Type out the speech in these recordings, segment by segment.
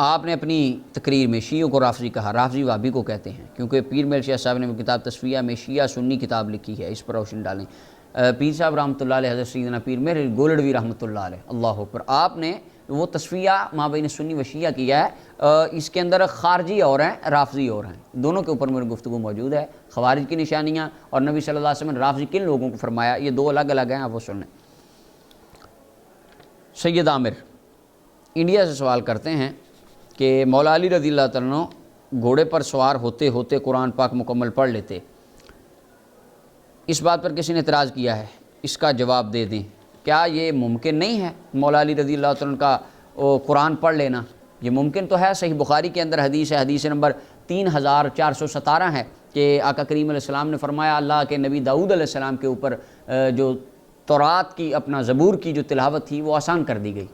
آپ نے اپنی تقریر میں شیعوں کو رافضی کہا، رافضی وہابی کو کہتے ہیں، کیونکہ پیر میل شاہ صاحب نے وہ کتاب تصفیہ میں شیعہ سنی کتاب لکھی ہے، اس پر روشنی ڈالیں۔ پیر صاحب رحمۃ اللہ علیہ، حضرت سیدنا پیر میل گولڑوی رحمۃ اللہ علیہ، اللہ اکبر، آپ نے وہ تصفیہ مابین سنی و شیعہ کیا ہے، اس کے اندر خارجی اور ہیں، رافضی اور ہیں، دونوں کے اوپر میری گفتگو موجود ہے، خوارج کی نشانیاں اور نبی صلی اللہ علیہ وسلم نے رافضی کن لوگوں کو فرمایا، یہ دو الگ الگ ہیں، آپ وہ سنیں۔ سید عامر انڈیا سے سوال کرتے ہیں کہ مولا علی رضی اللہ تعالیٰ عنہ گھوڑے پر سوار ہوتے ہوتے قرآن پاک مکمل پڑھ لیتے، اس بات پر کسی نے اعتراض کیا ہے، اس کا جواب دے دیں۔ کیا یہ ممکن نہیں ہے مولا علی رضی اللہ تعالیٰ عنہ کا قرآن پڑھ لینا؟ یہ ممکن تو ہے، صحیح بخاری کے اندر حدیث ہے، حدیث نمبر 3417 ہے کہ آقا کریم علیہ السلام نے فرمایا اللہ کے نبی داؤد علیہ السلام کے اوپر جو تورات کی اپنا زبور کی جو تلاوت تھی وہ آسان کر دی گئی،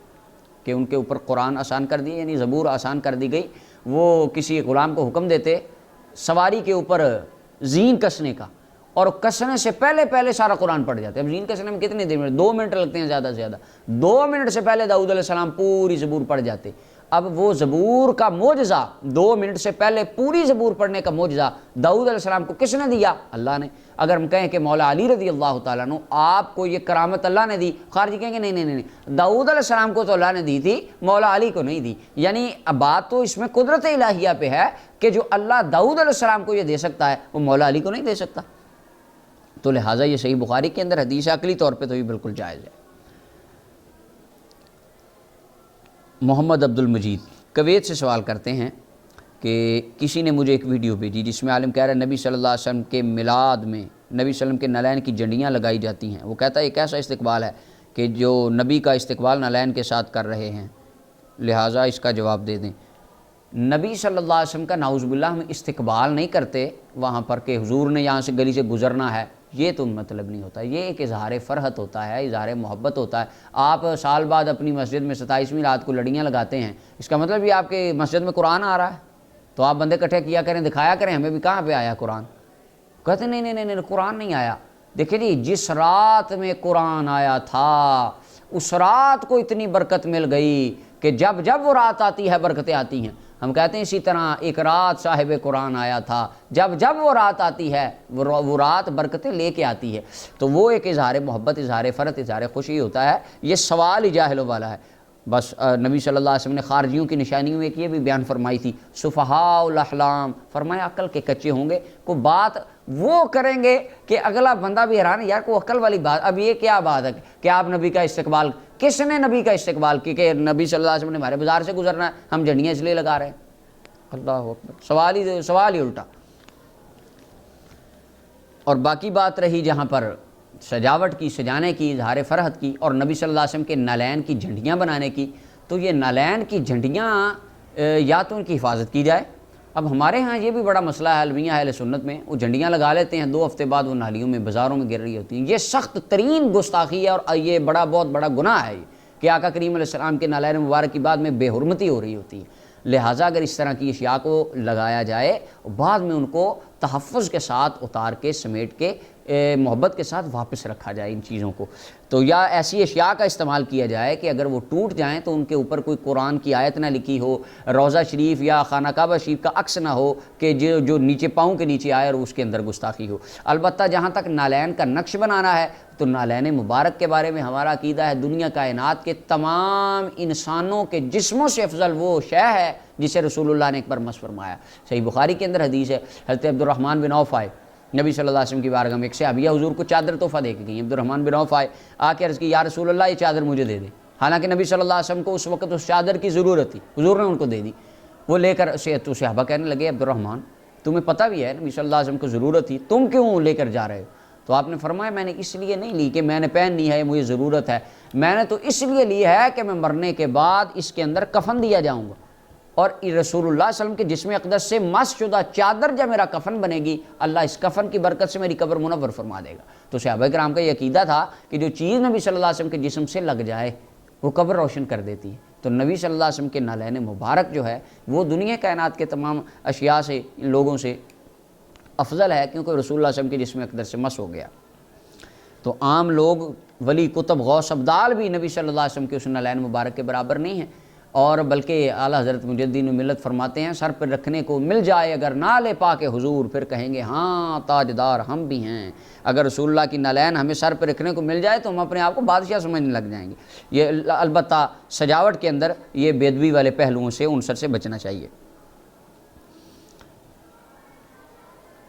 کہ ان کے اوپر قرآن آسان کر دی، یعنی زبور آسان کر دی گئی۔ وہ کسی غلام کو حکم دیتے سواری کے اوپر زین کسنے کا، اور کسنے سے پہلے سارا قرآن پڑھ جاتے۔ اب زین کسنے میں کتنے دیر میں 2 منٹ لگتے ہیں زیادہ سے زیادہ، 2 منٹ سے پہلے داؤد علیہ السلام پوری زبور پڑھ جاتے۔ اب وہ زبور کا معجزہ، 2 منٹ سے پہلے پوری زبور پڑھنے کا معجزہ داؤد علیہ السلام کو کس نے دیا؟ اللہ نے۔ اگر ہم کہیں کہ مولا علی رضی اللہ تعالیٰ عنہ آپ کو یہ کرامت اللہ نے دی، خارجی کہیں گے نہیں، داؤد علیہ السلام کو تو اللہ نے دی تھی، مولا علی کو نہیں دی۔ یعنی بات تو اس میں قدرت الہیہ پہ ہے کہ جو اللہ داؤد علیہ السلام کو یہ دے سکتا ہے وہ مولا علی کو نہیں دے سکتا، تو لہٰذا یہ صحیح بخاری کے اندر حدیث ہے، عقلی طور پہ تو یہ بالکل جائز ہے۔ محمد عبد المجید کویت سے سوال کرتے ہیں کہ کسی نے مجھے ایک ویڈیو بھیجی جس میں عالم کہہ رہا ہے نبی صلی اللہ علیہ وسلم کے میلاد میں نبی صلی اللہ علیہ وسلم کے نالین کی جھنڈیاں لگائی جاتی ہیں۔ وہ کہتا ہے ایک ایسا استقبال ہے کہ جو نبی کا استقبال نالین کے ساتھ کر رہے ہیں، لہٰذا اس کا جواب دے دیں۔ نبی صلی اللہ علیہ وسلم کا نعوذ باللہ ہم استقبال نہیں کرتے وہاں پر کہ حضور نے یہاں سے گلی سے گزرنا ہے، یہ تو مطلب نہیں ہوتا، یہ ایک اظہار فرحت ہوتا ہے، اظہار محبت ہوتا ہے۔ آپ سال بعد اپنی مسجد میں 27ویں رات کو لڑیاں لگاتے ہیں، اس کا مطلب یہ آپ کے مسجد میں قرآن آ رہا ہے، تو آپ بندے اکٹھے کیا کریں، دکھایا کریں ہمیں بھی کہاں پہ آیا قرآن۔ کہتے ہیں نہیں قرآن نہیں آیا۔ دیکھیں جی، جس رات میں قرآن آیا تھا اس رات کو اتنی برکت مل گئی کہ جب وہ رات آتی ہے برکتیں آتی ہیں۔ ہم کہتے ہیں اسی طرح ایک رات صاحب قرآن آیا تھا، جب وہ رات آتی ہے وہ رات برکتیں لے کے آتی ہے، تو وہ ایک اظہار محبت، اظہار فرحت، اظہار خوشی ہوتا ہے۔ یہ سوال ہی جاہلوں والا ہے۔ بس نبی صلی اللہ علیہ وسلم نے خارجیوں کی نشانیوں میں ایک یہ بھی بیان فرمائی تھی، سفہاء الاحلام، فرمایا عقل کے کچے ہوں گے، کوئی بات وہ کریں گے کہ اگلا بندہ بھی حیران ہے، یار کوئی عقل والی بات، اب یہ کیا بات ہے کہ آپ نبی کا استقبال، کس نے نبی کا استقبال کی کہ نبی صلی اللہ علیہ وسلم نے ہمارے بازار سے گزرنا ہے ہم جھنڈیاں اس لیے لگا رہے ہیں؟ اللہ اکبر، سوال ہی الٹا۔ اور باقی بات رہی جہاں پر سجاوٹ کی، سجانے کی، اظہار فرحت کی اور نبی صلی اللہ علیہ وسلم کے نالین کی جھنڈیاں بنانے کی، تو یہ نالین کی جھنڈیاں یا تو ان کی حفاظت کی جائے۔ اب ہمارے ہاں یہ بھی بڑا مسئلہ ہے المیہ اہل سنت میں، وہ جھنڈیاں لگا لیتے ہیں، 2 ہفتے بعد وہ نالیوں میں بازاروں میں گر رہی ہوتی ہیں۔ یہ سخت ترین گستاخی ہے اور یہ بہت بڑا گناہ ہے کہ آقا کریم علیہ السلام کے نالین مبارک کی بعد میں بے حرمتی ہو رہی ہوتی ہے۔ لہٰذا اگر اس طرح کی اشیاء کو لگایا جائے، بعد میں ان کو تحفظ کے ساتھ اتار کے سمیٹ کے محبت کے ساتھ واپس رکھا جائے ان چیزوں کو، تو یا ایسی اشیاء کا استعمال کیا جائے کہ اگر وہ ٹوٹ جائیں تو ان کے اوپر کوئی قرآن کی آیت نہ لکھی ہو، روضہ شریف یا خانہ کعبہ شریف کا عکس نہ ہو کہ جو نیچے پاؤں کے نیچے آئے اور اس کے اندر گستاخی ہو۔ البتہ جہاں تک نالین کا نقش بنانا ہے تو نالین مبارک کے بارے میں ہمارا عقیدہ ہے دنیا کائنات کے تمام انسانوں کے جسموں سے افضل وہ شے ہے جسے رسول اللہ نے ایک بار مس فرمایا۔ صحیح بخاری کے اندر حدیث ہے، حضرت عبد الرحمن بن عوف آئے نبی صلی اللہ علیہ وسلم کی بارگاہ میں، ایک صحابیہ حضور کو چادر تحفہ دے کے گئی، عبد الرحمن بن عوف آئے، آ کے عرض کی یا رسول اللہ یہ چادر مجھے دے دیں، حالانکہ نبی صلی اللہ علیہ وسلم کو اس وقت اس چادر کی ضرورت تھی، حضور نے ان کو دے دی۔ وہ لے کر تو صحابہ کہنے لگے عبد الرحمن تمہیں پتہ بھی ہے نبی صلی اللہ علیہ وسلم کو ضرورت تھی، تم کیوں لے کر جا رہے ہو؟ تو آپ نے فرمایا میں نے اس لیے نہیں لی کہ میں نے پہننی ہے، مجھے ضرورت ہے، میں نے تو اس لیے لی ہے کہ میں مرنے کے بعد اس کے اندر کفن دیا جاؤں گا، اور رسول اللہ صلی اللہ علیہ وسلم کے جسم اقدس سے مس شدہ چادر جب میرا کفن بنے گی اللہ اس کفن کی برکت سے میری قبر منور فرما دے گا۔ تو صحابہ کرام کا یہ عقیدہ تھا کہ جو چیز نبی صلی اللہ علیہ وسلم کے جسم سے لگ جائے وہ قبر روشن کر دیتی ہے، تو نبی صلی اللہ علیہ وسلم کے نالین مبارک جو ہے وہ دنیا کائنات کے تمام اشیاء سے، ان لوگوں سے افضل ہے، کیونکہ رسول اللہ صلی اللہ علیہ وسلم کے جسم اقدس سے مس ہو گیا۔ تو عام لوگ، ولی، کتب، غوث، ابدال بھی نبی صلی اللہ علیہ وسلم کے اس نالین مبارک کے برابر نہیں ہیں، اور بلکہ اعلیٰ حضرت مجدین ملت فرماتے ہیں سر پر رکھنے کو مل جائے اگر نالے پاک حضور پھر کہیں گے ہاں تاجدار ہم بھی ہیں۔ اگر رسول اللہ کی نالین ہمیں سر پہ رکھنے کو مل جائے تو ہم اپنے آپ کو بادشاہ سمجھنے لگ جائیں گے۔ یہ البتہ سجاوٹ کے اندر یہ بے ادبی والے پہلوؤں سے عنصر سے بچنا چاہیے۔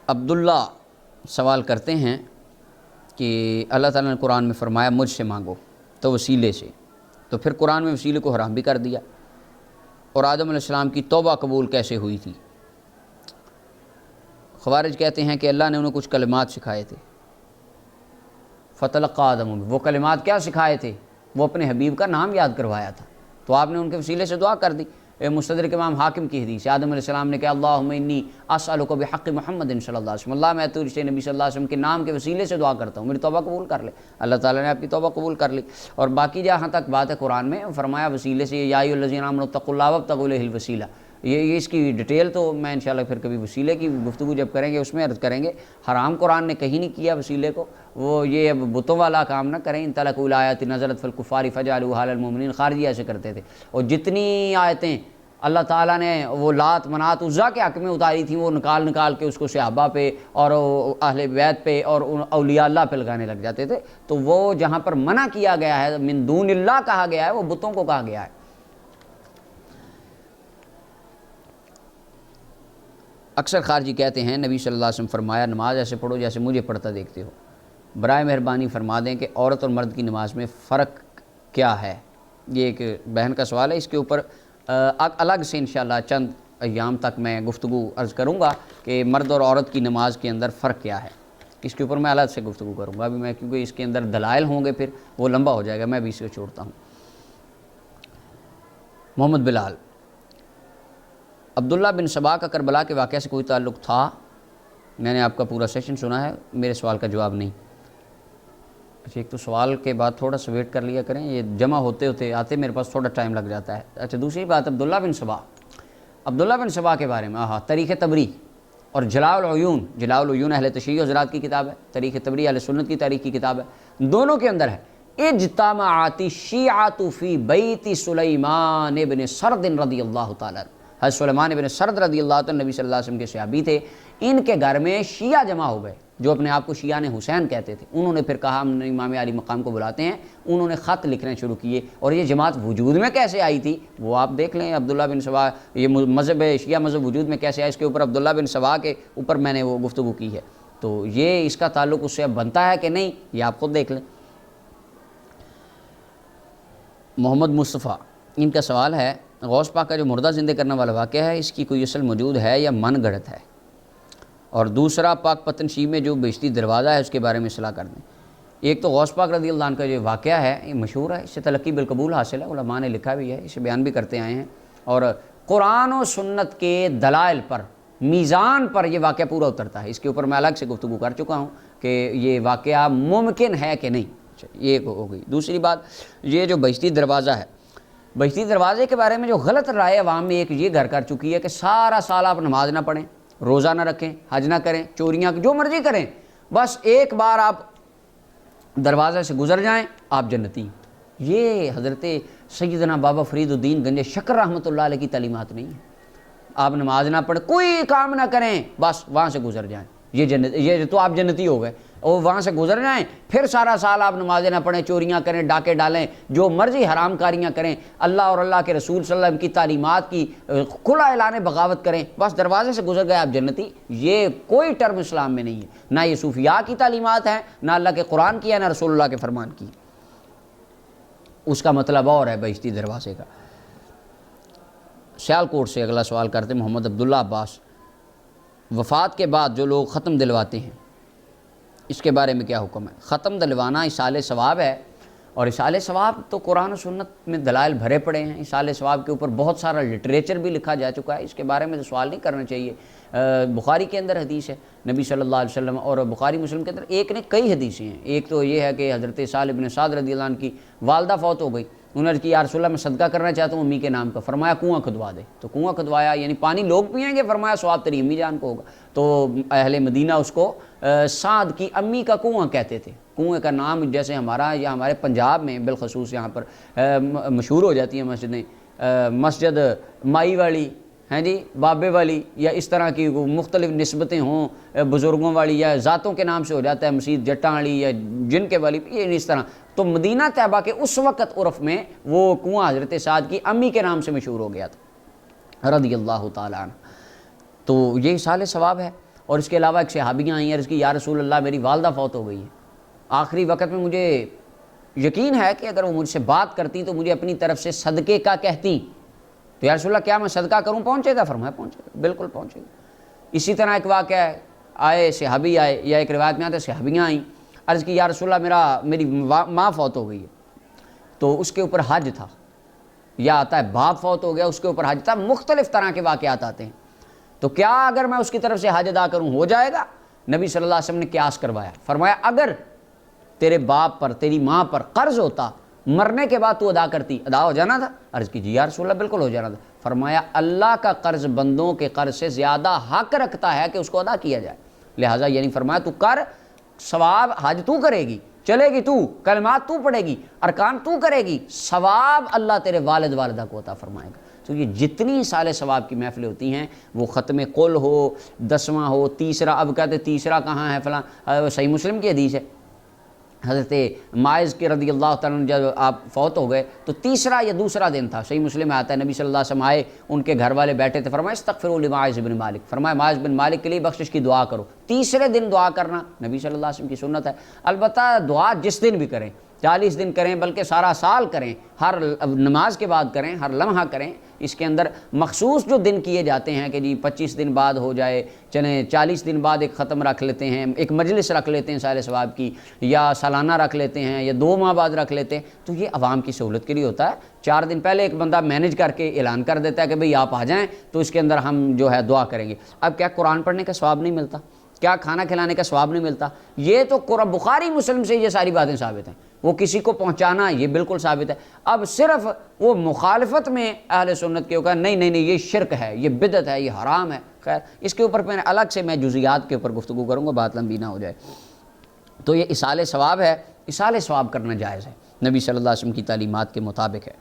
عبداللہ سوال کرتے ہیں کہ اللہ تعالیٰ نے قرآن میں فرمایا مجھ سے مانگو تو وسیلے سے، تو پھر قرآن میں وسیلے کو حرام بھی کر دیا، اور آدم علیہ السلام کی توبہ قبول کیسے ہوئی تھی؟ خوارج کہتے ہیں کہ اللہ نے انہیں کچھ کلمات سکھائے تھے، فتلقى آدم، وہ کلمات کیا سکھائے تھے؟ وہ اپنے حبیب کا نام یاد کروایا تھا، تو آپ نے ان کے وسیلے سے دعا کر دی۔ مستدرک امام حاکم کی حدیث، آدم علیہ السلام نے کہا اللہم انی اسألک بحق محمد صلی اللہ علیہ وسلم، اللہ میں تو سے نبی صلی اللہ علیہ وسلم کے نام کے وسیلے سے دعا کرتا ہوں، میری توبہ قبول کر لے۔ اللہ تعالیٰ نے آپ کی توبہ قبول کر لی۔ اور باقی جہاں تک بات ہے قرآن میں فرمایا وسیلے سے، یا ایھا الذین آمنوا اتقوا اللہ وابتغوا الیہ الوسیلہ، یہ اس کی ڈیٹیل تو میں انشاءاللہ پھر کبھی وسیلے کی گفتگو جب کریں گے اس میں عرض کریں گے۔ حرام قرآن نے کہیں نہیں کیا وسیلے کو، وہ یہ بتوں والا کام نہ کریں۔ ان تلک الآیات نزلت فی الکفار فجعلوها علی المؤمنین، خارجی ایسے کرتے تھے، اور جتنی آیتیں اللہ تعالیٰ نے وہ لات منات عزا کے حق میں اتاری تھیں وہ نکال کے اس کو صحابہ پہ اور اہل بیت پہ اور اولیاء اللہ پہ لگانے لگ جاتے تھے۔ تو وہ جہاں پر منع کیا گیا ہے، من دون اللہ کہا گیا ہے، وہ بتوں کو کہا گیا ہے۔ اکثر خارجی کہتے ہیں نبی صلی اللہ علیہ وسلم فرمایا نماز ایسے پڑھو جیسے مجھے پڑھتا دیکھتے ہو۔ برائے مہربانی فرما دیں کہ عورت اور مرد کی نماز میں فرق کیا ہے؟ یہ ایک بہن کا سوال ہے، اس کے اوپر الگ سے انشاءاللہ چند ایام تک میں گفتگو عرض کروں گا کہ مرد اور عورت کی نماز کے اندر فرق کیا ہے، اس کے اوپر میں الگ سے گفتگو کروں گا ابھی میں، کیونکہ اس کے اندر دلائل ہوں گے پھر وہ لمبا ہو جائے گا، میں بھی اس کو چھوڑتا ہوں۔ محمد بلال، عبداللہ بن سبا کا کربلا کے واقعہ سے کوئی تعلق تھا؟ میں نے آپ کا پورا سیشن سنا ہے، میرے سوال کا جواب نہیں۔ اچھا ایک تو سوال کے بعد تھوڑا سا ویٹ کر لیا کریں، یہ جمع ہوتے آتے میرے پاس تھوڑا ٹائم لگ جاتا ہے۔ اچھا دوسری بات عبداللہ بن سبا کے بارے میں، تاریخ تبری اور جلاء العیون اہل تشیع حضرات کی کتاب ہے، تاریخ تبری اہل سنت کی تاریخ کی کتاب ہے، دونوں کے اندر ہے اجتمعت الشیعۃ فی بیت سلیمان ابن سرد رضی اللہ تعالیٰ عنہ۔ حضرت سلیمان ابن سرد رضی اللہ عنہ نبی صلی اللہ علیہ وسلم کے صحابی تھے، ان کے گھر میں شیعہ جمع ہو گئے جو اپنے آپ کو شیعہ نے حسین کہتے تھے۔ انہوں نے پھر کہا ہم امام علی مقام کو بلاتے ہیں، انہوں نے خط لکھنے شروع کیے، اور یہ جماعت وجود میں کیسے آئی تھی وہ آپ دیکھ لیں۔ عبداللہ بن سبا، یہ مذہب شیعہ مذہب وجود میں کیسے آیا، اس کے اوپر عبداللہ بن سبا کے اوپر میں نے وہ گفتگو کی ہے، تو یہ اس کا تعلق اس سے اب بنتا ہے کہ نہیں یہ آپ خود دیکھ لیں۔ محمد مصطفیٰ، ان کا سوال ہے غوث پاک کا جو مردہ زندہ کرنے والا واقعہ ہے اس کی کوئی اصل موجود ہے یا من گڑت ہے؟ اور دوسرا پاک پتن شیب میں جو بہشتی دروازہ ہے اس کے بارے میں اصلاح کر دیں۔ ایک تو غوث پاک رضی اللہ عنہ کا جو واقعہ ہے یہ مشہور ہے، اس سے تلقی بالقبول حاصل ہے، علماء نے لکھا بھی ہے، اسے بیان بھی کرتے آئے ہیں، اور قرآن و سنت کے دلائل پر، میزان پر یہ واقعہ پورا اترتا ہے۔ اس کے اوپر میں الگ سے گفتگو کر چکا ہوں کہ یہ واقعہ ممکن ہے کہ نہیں، یہ ہو گئی۔ دوسری بات یہ جو بہشتی دروازہ ہے، بہشتی دروازے کے بارے میں جو غلط رائے عوام میں ایک یہ گھر کر چکی ہے کہ سارا سال آپ نماز نہ پڑھیں، روزہ نہ رکھیں، حج نہ کریں، چوریاں جو مرضی کریں، بس ایک بار آپ دروازے سے گزر جائیں آپ جنتی ہیں۔ یہ حضرت سیدنا بابا فرید الدین گنج شکر رحمۃ اللہ علیہ کی تعلیمات نہیں ہیں۔ آپ نماز نہ پڑھیں، کوئی کام نہ کریں، بس وہاں سے گزر جائیں، یہ تو آپ جنتی ہو گئے، اور وہاں سے گزر جائیں، پھر سارا سال آپ نمازیں نہ پڑھیں، چوریاں کریں، ڈاکے ڈالیں، جو مرضی حرام کاریاں کریں، اللہ اور اللہ کے رسول صلی اللہ علیہ وسلم کی تعلیمات کی کھلا اعلان بغاوت کریں، بس دروازے سے گزر گئے آپ جنتی۔ یہ کوئی ٹرم اسلام میں نہیں ہے، نہ یہ صوفیاء کی تعلیمات ہیں، نہ اللہ کے قرآن کی ہے، نہ رسول اللہ کے فرمان کی۔ اس کا مطلب اور ہے بہشتی دروازے کا۔ سیالکوٹ سے اگلا سوال کرتے محمد عبداللہ عباس، وفات کے بعد جو لوگ ختم دلواتے ہیں اس کے بارے میں کیا حکم ہے؟ ختم دلوانا اصال ثواب ہے، اور اصال ثواب تو قرآن و سنت میں دلائل بھرے پڑے ہیں۔ اصال ثواب کے اوپر بہت سارا لٹریچر بھی لکھا جا چکا ہے، اس کے بارے میں تو سوال نہیں کرنا چاہیے۔ بخاری کے اندر حدیث ہے نبی صلی اللہ علیہ وسلم، اور بخاری مسلم کے اندر ایک نے کئی حدیثیں ہیں۔ ایک تو یہ ہے کہ حضرت سہل بن سعد رضی اللہ عنہ کی والدہ فوت ہو گئی، انہوں نے کہا یا رسول اللہ میں صدقہ کرنا چاہتا ہوں امی کے نام کا، فرمایا کنواں کھدوا دے، تو کنواں کھدوایا، یعنی پانی لوگ پئیں گے، فرمایا ثواب تیری امی جان کو ہوگا، تو اہل مدینہ اس کو سعد کی امی کا کنواں کہتے تھے۔ کنویں کا نام جیسے ہمارا یا ہمارے پنجاب میں بالخصوص یہاں پر مشہور ہو جاتی ہیں مسجدیں، مسجد مائی والی ہیں جی، بابے والی، یا اس طرح کی مختلف نسبتیں ہوں بزرگوں والی، یا ذاتوں کے نام سے ہو جاتا ہے مسجد جٹاں والی یا جن کے والی، یہ اس طرح. تو مدینہ طیبہ کے اس وقت عرف میں وہ کنواں حضرت سعد کی امی کے نام سے مشہور ہو گیا تھا رضی اللہ تعالیٰ عنہ. تو یہ اصال ثواب ہے. اور اس کے علاوہ ایک صحابیاں آئی ہیں، اس کی یا رسول اللہ میری والدہ فوت ہو گئی ہے، آخری وقت میں مجھے یقین ہے کہ اگر وہ مجھ سے بات کرتی تو مجھے اپنی طرف سے صدقے کا کہتی. تو یا رسول اللہ کیا میں صدقہ کروں؟ پہنچے گا؟ فرمایا پہنچے گا، بالکل پہنچے گا. اسی طرح ایک واقعہ ہے، آئے صحابی آئے، یا ایک روایت میں آتے صحابیاں آئیں، عرض کی یا رسول اللہ میری ماں فوت ہو گئی ہے. تو اس کے اوپر حج تھا، یا آتا ہے باپ فوت ہو گیا اس کے اوپر حج تھا، مختلف طرح کے واقعات آتے ہیں. تو کیا اگر میں اس کی طرف سے حج ادا کروں ہو جائے گا؟ نبی صلی اللہ علیہ وسلم نے قیاس کروایا، فرمایا اگر تیرے باپ پر تیری ماں پر قرض ہوتا، مرنے کے بعد تو ادا کرتی، ادا ہو جانا تھا؟ عرض کی جی یا رسول اللہ بالکل ہو جانا تھا. فرمایا اللہ کا قرض بندوں کے قرض سے زیادہ حق رکھتا ہے کہ اس کو ادا کیا جائے، لہٰذا یعنی فرمایا تو کر، ثواب حج تو کرے گی، چلے گی تو، کلمات تو پڑھے گی، ارکان تو کرے گی، ثواب اللہ تیرے والد والدہ کو عطا فرمائے گا. تو یہ جتنی سال ثواب کی محفلیں ہوتی ہیں، وہ ختم قل ہو، 10واں ہو، تیسرا، اب کہتے تیسرا کہاں ہے فلاں، صحیح مسلم کی حدیث ہے، حضرت معاذ کے رضی اللہ تعالیٰ عنہ جب آپ فوت ہو گئے تو تیسرا یا دوسرا دن تھا، صحیح مسلم میں آتا ہے، نبی صلی اللہ علیہ وسلم آئے، ان کے گھر والے بیٹھے تھے، فرمایا استغفروا لمعاذ بن مالک، فرمایا معاذ بن مالک کے لیے بخشش کی دعا کرو. تیسرے دن دعا کرنا نبی صلی اللہ علیہ وسلم کی سنت ہے. البتہ دعا جس دن بھی کریں، 40 دن کریں، بلکہ سارا سال کریں، ہر نماز کے بعد کریں، ہر لمحہ کریں. اس کے اندر مخصوص جو دن کیے جاتے ہیں کہ جی 25 دن بعد ہو جائے، چلیں 40 دن بعد ایک ختم رکھ لیتے ہیں، ایک مجلس رکھ لیتے ہیں سال ثواب کی، یا سالانہ رکھ لیتے ہیں، یا 2 ماہ بعد رکھ لیتے ہیں. تو یہ عوام کی سہولت کے لیے ہوتا ہے. 4 دن پہلے ایک بندہ مینیج کر کے اعلان کر دیتا ہے کہ بھئی آپ آ جائیں، تو اس کے اندر ہم جو ہے دعا کریں گے. اب کیا قرآن پڑھنے کا ثواب نہیں ملتا؟ کیا کھانا کھلانے کا ثواب نہیں ملتا؟ یہ تو قرآن بخاری مسلم سے یہ ساری باتیں ثابت ہیں. وہ کسی کو پہنچانا یہ بالکل ثابت ہے. اب صرف وہ مخالفت میں اہل سنت کے ہوگا نہیں یہ شرک ہے، یہ بدعت ہے، یہ حرام ہے. خیر اس کے اوپر میں الگ سے میں جزیات کے اوپر گفتگو کروں گا، بات لمبی نہ ہو جائے. تو یہ اصال ثواب ہے، اصال ثواب کرنا جائز ہے، نبی صلی اللہ علیہ وسلم کی تعلیمات کے مطابق ہے.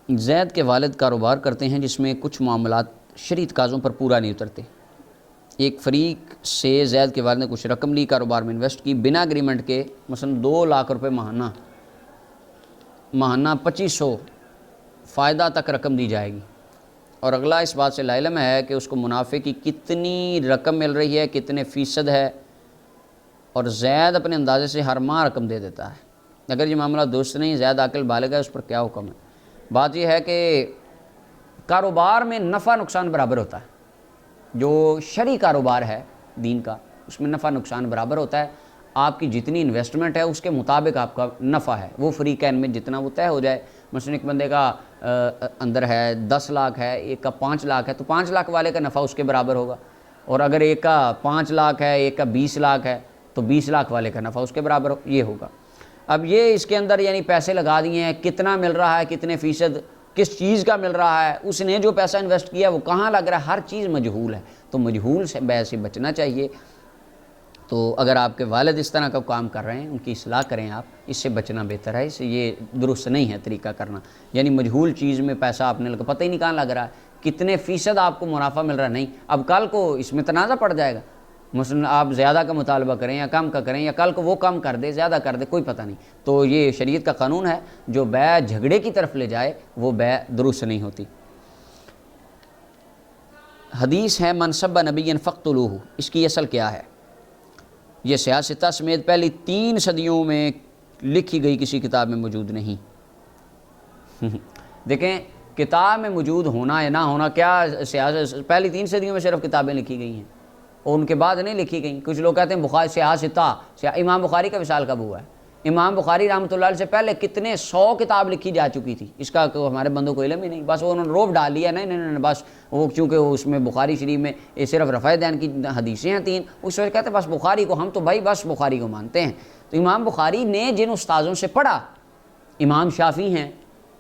زید کے والد کاروبار کرتے ہیں جس میں کچھ معاملات شرعی تقاضوں پر پورا نہیں اترتے. ایک فریق سے زید کے والد نے کچھ رقم لی، کاروبار میں انویسٹ کی بنا اگریمنٹ کے، مثلا 2 لاکھ روپے ماہانہ 2500 فائدہ تک رقم دی جائے گی، اور اگلا اس بات سے لاعلم ہے کہ اس کو منافع کی کتنی رقم مل رہی ہے، کتنے فیصد ہے، اور زید اپنے اندازے سے ہر ماہ رقم دے دیتا ہے. اگر یہ معاملہ درست نہیں، زید عاقل بالغ ہے، اس پر کیا حکم ہے؟ بات یہ ہے کہ کاروبار میں نفع نقصان برابر ہوتا ہے. جو شرعی کاروبار ہے دین کا، اس میں نفع نقصان برابر ہوتا ہے. آپ کی جتنی انویسٹمنٹ ہے اس کے مطابق آپ کا نفع ہے، وہ فریقین میں جتنا وہ طے ہو جائے. مثلا ایک بندے کا اندر ہے 10 لاکھ ہے، ایک کا 5 لاکھ ہے، تو 5 لاکھ والے کا نفع اس کے برابر ہوگا. اور اگر ایک کا 5 لاکھ ہے، ایک کا 20 لاکھ ہے، تو 20 لاکھ والے کا نفع اس کے برابر یہ ہوگا. اب یہ اس کے اندر یعنی پیسے لگا دیے ہیں، کتنا مل رہا ہے، کتنے فیصد کس چیز کا مل رہا ہے، اس نے جو پیسہ انویسٹ کیا وہ کہاں لگ رہا ہے، ہر چیز مجہول ہے. تو مجہول سے بیع سے بچنا چاہیے. تو اگر آپ کے والد اس طرح کا کام کر رہے ہیں، ان کی اصلاح کریں، آپ اس سے بچنا بہتر ہے. اس سے یہ درست نہیں ہے طریقہ کرنا، یعنی مجہول چیز میں پیسہ آپ نے لگا، پتہ ہی نہیں کہاں لگ رہا ہے، کتنے فیصد آپ کو منافع مل رہا ہے. نہیں، اب کل کو اس میں تنازع پڑ جائے گا. مثلا آپ زیادہ کا مطالبہ کریں یا کم کا کریں، یا کل کو وہ کم کر دے زیادہ کر دے، کوئی پتہ نہیں. تو یہ شریعت کا قانون ہے، جو بیع جھگڑے کی طرف لے جائے وہ بیع درست نہیں ہوتی. حدیث ہے من سب نبی فاقتلوہ، اس کی اصل کیا ہے؟ یہ سیاستہ سمیت پہلی 3 صدیوں میں لکھی گئی کسی کتاب میں موجود نہیں. دیکھیں کتاب میں موجود ہونا یا نہ ہونا، کیا سیاست پہلی 3 صدیوں میں صرف کتابیں لکھی گئی ہیں اور ان کے بعد نہیں لکھی گئیں. کچھ لوگ کہتے ہیں بخاری سیاستہ، امام بخاری کا وصال کب ہوا ہے؟ امام بخاری رحمۃ اللہ علیہ سے پہلے کتنے 100 کتاب لکھی جا چکی تھی. اس کا ہمارے بندوں کو علم ہی نہیں، بس وہ انہوں نے روب ڈال لیا. نہیں بس وہ چونکہ اس میں بخاری شریف میں صرف رفع دین کی حدیثیں ہیں 3، اس وجہ کہتے ہیں بس بخاری کو ہم تو بھائی بس بخاری کو مانتے ہیں. تو امام بخاری نے جن استاذوں سے پڑھا، امام شافعی ہیں،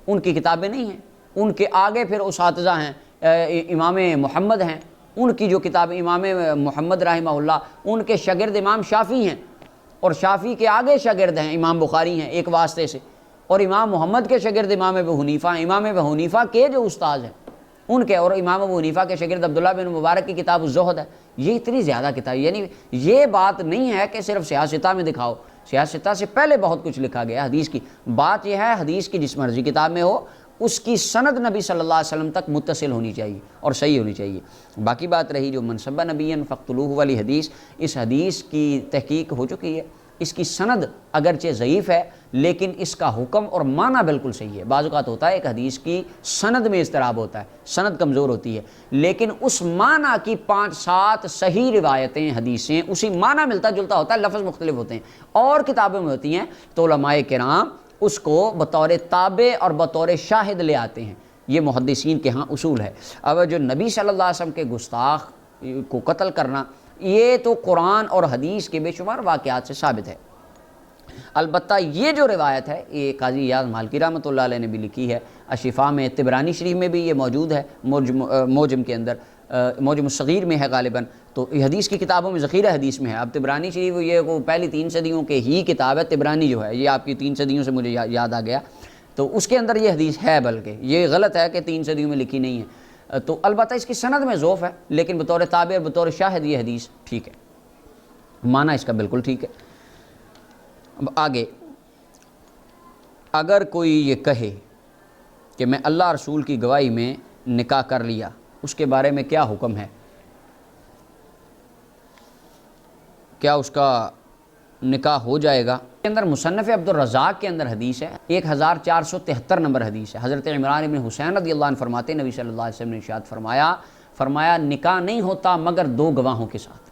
ان کی کتابیں نہیں ہیں. ان کے آگے پھر اساتذہ ہیں، امام محمد ہیں، ان کی جو کتاب امام محمد رحمہ اللہ، ان کے شاگرد امام شافعی ہیں، اور شافعی کے آگے شاگرد ہیں امام بخاری ہیں ایک واسطے سے. اور امام محمد کے شاگرد امام ابو حنیفہ کے جو استاد ہیں ان کے، اور امام ابو حنیفہ کے شاگرد عبداللہ بن مبارک کی کتاب الزہد ہے، یہ اتنی زیادہ کتاب، یعنی یہ بات نہیں ہے کہ صرف سیاستہ میں دکھاؤ، سیاستہ سے پہلے بہت کچھ لکھا گیا حدیث کی بات، یہ ہے حدیث کی جس مرضی کتاب میں ہو اس کی سند نبی صلی اللہ علیہ وسلم تک متصل ہونی چاہیے اور صحیح ہونی چاہیے۔ باقی بات رہی جو منصبہ نبیًا فاقتلوہ والی حدیث، اس حدیث کی تحقیق ہو چکی ہے، اس کی سند اگرچہ ضعیف ہے لیکن اس کا حکم اور معنی بالکل صحیح ہے۔ بعض اوقات ہوتا ہے ایک حدیث کی سند میں اضطراب ہوتا ہے، سند کمزور ہوتی ہے، لیکن اس معنی کی 5-7 صحیح روایتیں حدیثیں اسی معنی ملتا جلتا ہوتا ہے، لفظ مختلف ہوتے ہیں اور کتابوں میں ہوتی ہیں، تو علماء کرام اس کو بطور تابع اور بطور شاہد لے آتے ہیں۔ یہ محدثین کے ہاں اصول ہے۔ اب جو نبی صلی اللہ علیہ وسلم کے گستاخ کو قتل کرنا، یہ تو قرآن اور حدیث کے بے شمار واقعات سے ثابت ہے۔ البتہ یہ جو روایت ہے یہ قاضی ایاز مالکی رحمۃ اللہ علیہ نے بھی لکھی ہے، الشفاء میں، طبرانی شریف میں بھی یہ موجود ہے، موجم کے اندر، موجم الصغیر میں ہے غالباً، تو یہ حدیث کی کتابوں میں ذخیرہ حدیث میں ہے۔ اب طبرانی شریف یہ وہ پہلی 3 صدیوں کے ہی کتاب ہے، طبرانی جو ہے یہ آپ کی 3 صدیوں سے مجھے یاد آ گیا، تو اس کے اندر یہ حدیث ہے، بلکہ یہ غلط ہے کہ 3 صدیوں میں لکھی نہیں ہے، تو البتہ اس کی سند میں ضعف ہے، لیکن بطور تابع اور بطور شاہد یہ حدیث ٹھیک ہے، معنی اس کا بالکل ٹھیک ہے۔ اب آگے، اگر کوئی یہ کہے کہ میں اللہ رسول کی گواہی میں نکاح کر لیا، اس کے بارے میں کیا حکم ہے؟ کیا اس کا نکاح ہو جائے گا؟ کے اندر مصنف عبد الرزاق کے اندر حدیث ہے، 1473 نمبر حدیث ہے۔ حضرت عمران بن حسین رضی اللہ عنہ فرماتے ہیں، نبی صلی اللہ علیہ وسلم نے ارشاد فرمایا نکاح نہیں ہوتا مگر 2 گواہوں کے ساتھ،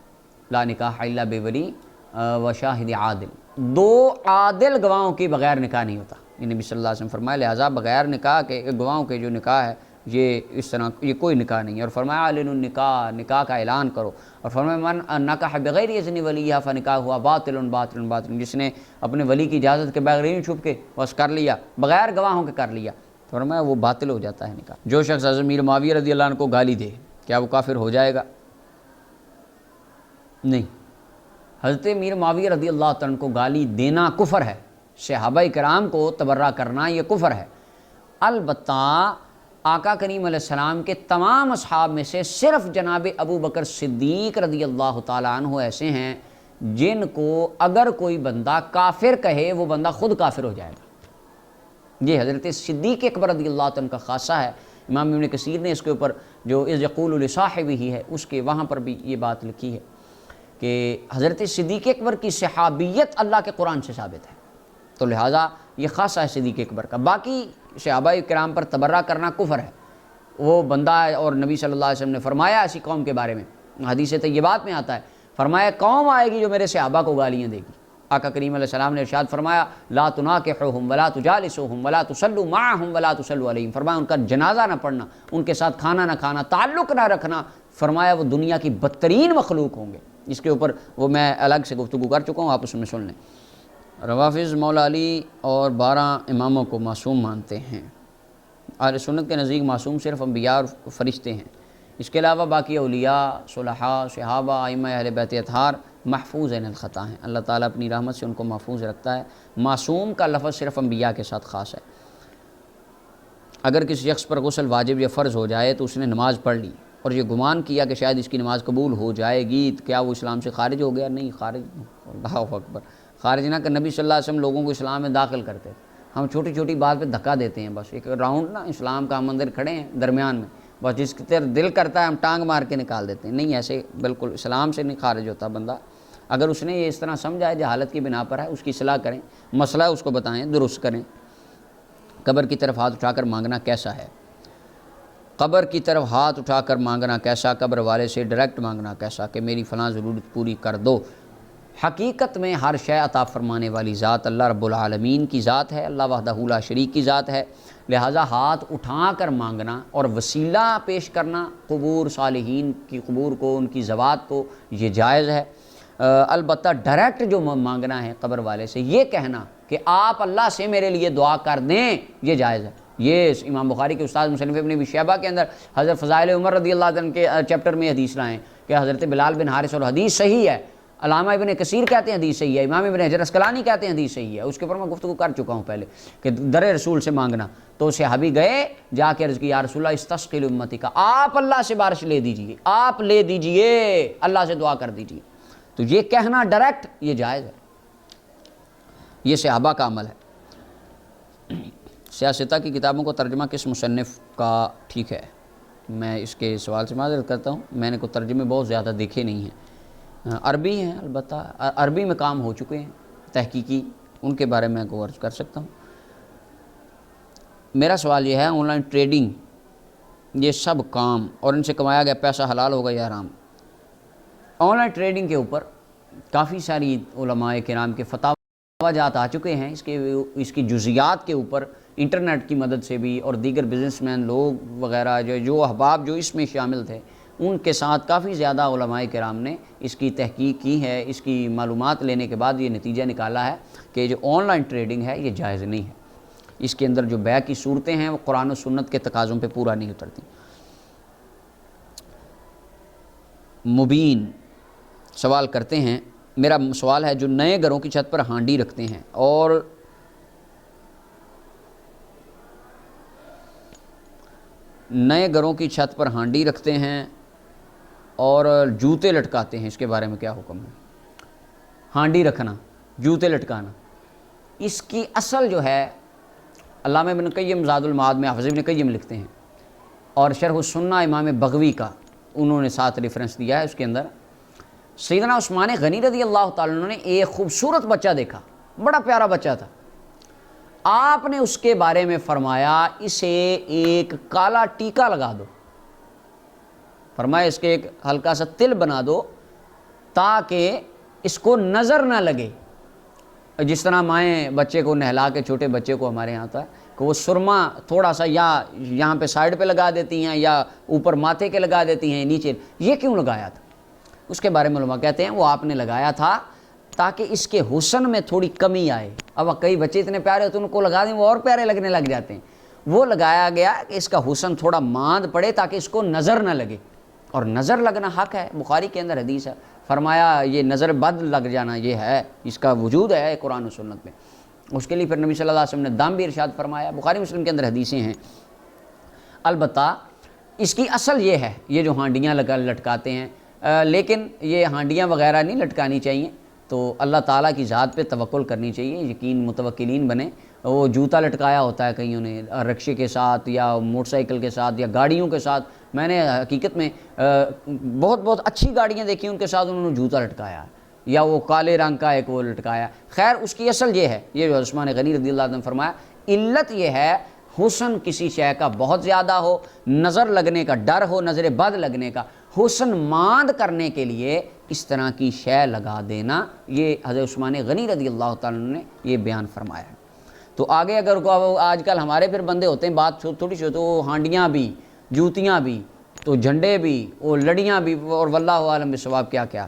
لا نکاح الا بولی و شاہد عادل، 2 عادل گواہوں کے بغیر نکاح نہیں ہوتا، یہ نبی صلی اللہ علیہ وسلم فرمایا، لہٰذا بغیر نکاح کے گواہوں کے جو نکاح ہے یہ اس طرح یہ کوئی نکاح نہیں ہے۔ اور فرمایا اعلنوا النکاح، نکاح کا اعلان کرو، اور فرمایا من نکح بغیر اذن ولیہ فنکاح ہوا باطل باطل باطل، جس نے اپنے ولی کی اجازت کے بغیر یوں چھپ کے بس کر لیا، بغیر گواہوں کے کر لیا، فرمایا وہ باطل ہو جاتا ہے نکاح۔ جو شخص حضرت امیر معاویہ رضی اللہ عنہ کو گالی دے، کیا وہ کافر ہو جائے گا؟ نہیں، حضرت امیر معاویہ رضی اللہ عنہ کو گالی دینا کفر ہے، صحابہ کرام کو تبرہ کرنا یہ کفر ہے۔ البتہ آقا کریم علیہ السلام کے تمام اصحاب میں سے صرف جناب ابو بکر صدیق رضی اللہ تعالیٰ عنہ ایسے ہیں جن کو اگر کوئی بندہ کافر کہے وہ بندہ خود کافر ہو جائے گا۔ یہ حضرت صدیق اکبر رضی اللہ عنہ کا خاصہ ہے۔ امام ابن کثیر نے اس کے اوپر جو اذ یقول لصاحبہ ہے اس کے وہاں پر بھی یہ بات لکھی ہے کہ حضرت صدیق اکبر کی صحابیت اللہ کے قرآن سے ثابت ہے، تو لہٰذا یہ خاصہ ہے صدیق اکبر کا۔ باقی صحابہ کرام پر تبرہ کرنا کفر ہے، وہ بندہ ہے، اور نبی صلی اللہ علیہ وسلم نے فرمایا ایسی قوم کے بارے میں، حدیث طیبات میں آتا ہے، فرمایا قوم آئے گی جو میرے صحابہ کو گالیاں دے گی۔ آقا کریم علیہ السلام نے ارشاد فرمایا لا تناکحوہم ولا تجالسوہم ولا تصلوا معہم ولا تصلوا علیہم، فرمایا ان کا جنازہ نہ پڑھنا، ان کے ساتھ کھانا نہ کھانا، تعلق نہ رکھنا، فرمایا وہ دنیا کی بدترین مخلوق ہوں گے۔ اس کے اوپر وہ میں الگ سے گفتگو کر چکا ہوں، آپ اس میں سن لیں۔ روافظ مولا علی اور 12 اماموں کو معصوم مانتے ہیں۔ اہل سنت کے نزدیک معصوم صرف انبیاء اور فرشتے ہیں، اس کے علاوہ باقی اولیاء، صلحاء، صحابہ، ائمہ اہل بیت اطہار محفوظ عن الخطا ہیں، اللہ تعالیٰ اپنی رحمت سے ان کو محفوظ رکھتا ہے۔ معصوم کا لفظ صرف انبیاء کے ساتھ خاص ہے۔ اگر کسی شخص پر غسل واجب یا فرض ہو جائے تو اس نے نماز پڑھ لی اور یہ گمان کیا کہ شاید اس کی نماز قبول ہو جائے گی، تو کیا وہ اسلام سے خارج ہو گیا؟ نہیں، خارج نہیں، اللہ اکبر، خارج نہ کہ نبی صلی اللہ علیہ وسلم لوگوں کو اسلام میں داخل کرتے، ہم چھوٹی چھوٹی بات پہ دھکا دیتے ہیں، بس ایک راؤنڈ نا اسلام کا ہم اندر کھڑے ہیں درمیان میں، بس جس کی طرح دل کرتا ہے ہم ٹانگ مار کے نکال دیتے ہیں۔ نہیں، ایسے بالکل اسلام سے نہیں خارج ہوتا بندہ۔ اگر اس نے یہ اس طرح سمجھا ہے جہالت کی بنا پر ہے، اس کی اصلاح کریں، مسئلہ اس کو بتائیں، درست کریں۔ قبر کی طرف ہاتھ اٹھا کر مانگنا کیسا ہے؟ قبر کی طرف ہاتھ اٹھا کر مانگنا کیسا؟ قبر والے سے ڈائریکٹ مانگنا کیسا کہ میری فلاں ضرورت پوری کر دو؟ حقیقت میں ہر شے عطا فرمانے والی ذات اللہ رب العالمین کی ذات ہے، اللہ وحدہ لا شریک کی ذات ہے، لہٰذا ہاتھ اٹھا کر مانگنا اور وسیلہ پیش کرنا قبور صالحین کی، قبور کو، ان کی ذوات کو، یہ جائز ہے۔ البتہ ڈائریکٹ جو مانگنا ہے قبر والے سے، یہ کہنا کہ آپ اللہ سے میرے لیے دعا کر دیں، یہ جائز ہے۔ یہ امام بخاری کے استاد مصنف ابن ابی شیبہ کے اندر حضرت فضائل عمر رضی اللہ عنہ کے چیپٹر میں حدیث لائیں کہ حضرت بلال بن حارث، اور حدیث صحیح ہے، علامہ ابن کثیر کہتے ہیں حدیث صحیح ہے، امام ابن حجر اسقلانی کہتے ہیں حدیث صحیح ہے، اس کے اوپر میں گفتگو کر چکا ہوں پہلے کہ در رسول سے مانگنا. تو صحابی گئے جا کے عرض کی یا رسول اللہ استسقی لامتی کا، آپ اللہ سے بارش لے دیجئے، آپ لے دیجئے، اللہ سے دعا کر دیجئے. تو یہ کہنا ڈائریکٹ یہ جائز ہے، یہ صحابہ کا عمل ہے. سیاستہ کی کتابوں کو ترجمہ کس مصنف کا ٹھیک ہے؟ میں اس کے سوال سے معذرت کرتا ہوں، میں نے کوئی ترجمے بہت زیادہ دیکھے نہیں ہیں. عربی ہیں البتہ، عربی میں کام ہو چکے ہیں تحقیقی، ان کے بارے میں کو عرض کر سکتا ہوں. میرا سوال یہ ہے آن لائن ٹریڈنگ یہ سب کام اور ان سے کمایا گیا پیسہ حلال ہوگا یا حرام؟ آن لائن ٹریڈنگ کے اوپر کافی ساری علماء کرام کے فتاوی جات آ چکے ہیں، اس کی جزیات کے اوپر انٹرنیٹ کی مدد سے بھی، اور دیگر بزنس مین لوگ وغیرہ جو احباب جو اس میں شامل تھے ان کے ساتھ کافی زیادہ علماء کرام نے اس کی تحقیق کی ہے. اس کی معلومات لینے کے بعد یہ نتیجہ نکالا ہے کہ جو آن لائن ٹریڈنگ ہے یہ جائز نہیں ہے. اس کے اندر جو بیع کی صورتیں ہیں وہ قرآن و سنت کے تقاضوں پہ پورا نہیں اترتی. مبین سوال کرتے ہیں، میرا سوال ہے جو نئے گھروں کی چھت پر ہانڈی رکھتے ہیں اور نئے گھروں کی چھت پر ہانڈی رکھتے ہیں اور جوتے لٹکاتے ہیں، اس کے بارے میں کیا حکم ہے؟ ہانڈی رکھنا، جوتے لٹکانا، اس کی اصل جو ہے علامہ ابن قیم زاد المعاد میں حافظ ابن قیم لکھتے ہیں، اور شرح السنہ امام بغوی کا انہوں نے ساتھ ریفرنس دیا ہے. اس کے اندر سیدنا عثمان غنی رضی اللہ تعالیٰ عنہ نے ایک خوبصورت بچہ دیکھا، بڑا پیارا بچہ تھا. آپ نے اس کے بارے میں فرمایا اسے ایک کالا ٹیکا لگا دو، فرمایا اس کے ایک ہلکا سا تل بنا دو تاکہ اس کو نظر نہ لگے. جس طرح مائیں بچے کو نہلا کے، چھوٹے بچے کو ہمارے یہاں ہوتا ہے کہ وہ سرما تھوڑا سا یا یہاں پہ سائڈ پہ لگا دیتی ہیں یا اوپر ماتھے کے لگا دیتی ہیں نیچے. یہ کیوں لگایا تھا؟ اس کے بارے میں علماء کہتے ہیں وہ آپ نے لگایا تھا تاکہ اس کے حسن میں تھوڑی کمی آئے. اب کئی بچے اتنے پیارے ہوتے ہیں ان کو لگا دیں وہ اور پیارے لگنے لگ جاتے ہیں. وہ لگایا گیا کہ اس کا حسن تھوڑا ماند پڑے تاکہ اس کو نظر نہ لگے، اور نظر لگنا حق ہے. بخاری کے اندر حدیث ہے، فرمایا یہ نظر بد لگ جانا یہ ہے، اس کا وجود ہے قرآن و سنت میں. اس کے لیے پھر نبی صلی اللہ علیہ وسلم نے دام بھی ارشاد فرمایا. بخاری مسلم کے اندر حدیثیں ہیں. البتہ اس کی اصل یہ ہے، یہ جو ہانڈیاں لٹکاتے ہیں، لیکن یہ ہانڈیاں وغیرہ نہیں لٹکانی چاہیے. تو اللہ تعالیٰ کی ذات پہ توکل کرنی چاہیے، یقین متوکلین بنے. وہ جوتا لٹکایا ہوتا ہے کئیوں نے رکشے کے ساتھ یا موٹر سائیکل کے ساتھ یا گاڑیوں کے ساتھ. میں نے حقیقت میں بہت بہت اچھی گاڑیاں دیکھی ان کے ساتھ انہوں نے جوتا لٹکایا، یا وہ کالے رنگ کا ایک وہ لٹکایا. خیر اس کی اصل یہ ہے، یہ جو عثمان غنی رضی اللہ عنہ نے فرمایا، علت یہ ہے حسن کسی شے کا بہت زیادہ ہو، نظر لگنے کا ڈر ہو، نظر بد لگنے کا، حسن ماند کرنے کے لیے اس طرح کی شے لگا دینا. یہ حضرت عثمان غنی رضی اللہ تعالیٰ عنہ نے یہ بیان فرمایا ہے. تو آگے اگر آج کل ہمارے پھر بندے ہوتے ہیں بات تھوڑی سی تو ہانڈیاں بھی، جوتیاں بھی، تو جھنڈے بھی، وہ لڑیاں بھی، اور واللہ عالم بالصواب کیا کیا.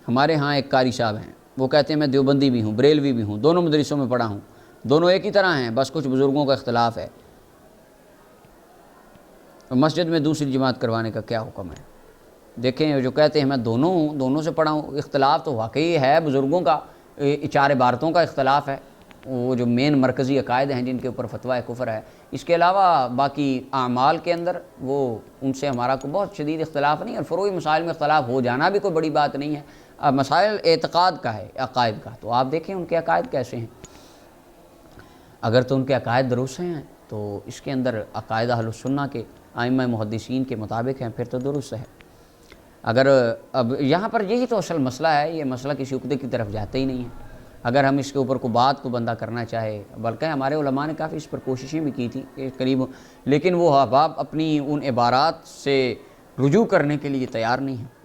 ہمارے ہاں ایک قاری صاحب ہیں، وہ کہتے ہیں میں دیوبندی بھی ہوں، بریلوی بھی ہوں، دونوں مدرسوں میں پڑھا ہوں، دونوں ایک ہی طرح ہیں، بس کچھ بزرگوں کا اختلاف ہے. مسجد میں دوسری جماعت کروانے کا کیا حکم ہے؟ دیکھیں جو کہتے ہیں میں دونوں ہوں، دونوں سے پڑھا ہوں، اختلاف تو واقعی ہے بزرگوں کا، چار عبارتوں کا اختلاف ہے، وہ جو مین مرکزی عقائد ہیں جن کے اوپر فتویٰ کفر ہے. اس کے علاوہ باقی اعمال کے اندر وہ ان سے ہمارا کوئی بہت شدید اختلاف نہیں، اور فروعی مسائل میں اختلاف ہو جانا بھی کوئی بڑی بات نہیں ہے. مسائل اعتقاد کا ہے، عقائد کا، تو آپ دیکھیں ان کے عقائد کیسے ہیں. اگر تو ان کے عقائد درست ہیں تو اس کے اندر عقائد اہل السنہ کے ائمہ محدثین کے مطابق ہیں، پھر تو درست ہے. اگر اب یہاں پر یہی تو اصل مسئلہ ہے، یہ مسئلہ کسی عقدے کی طرف جاتا ہی نہیں ہے. اگر ہم اس کے اوپر کوئی بات کو بندہ کرنا چاہے، بلکہ ہمارے علماء نے کافی اس پر کوششیں بھی کی تھی کہ قریب، لیکن وہ احباب اپنی ان عبارات سے رجوع کرنے کے لیے تیار نہیں ہیں.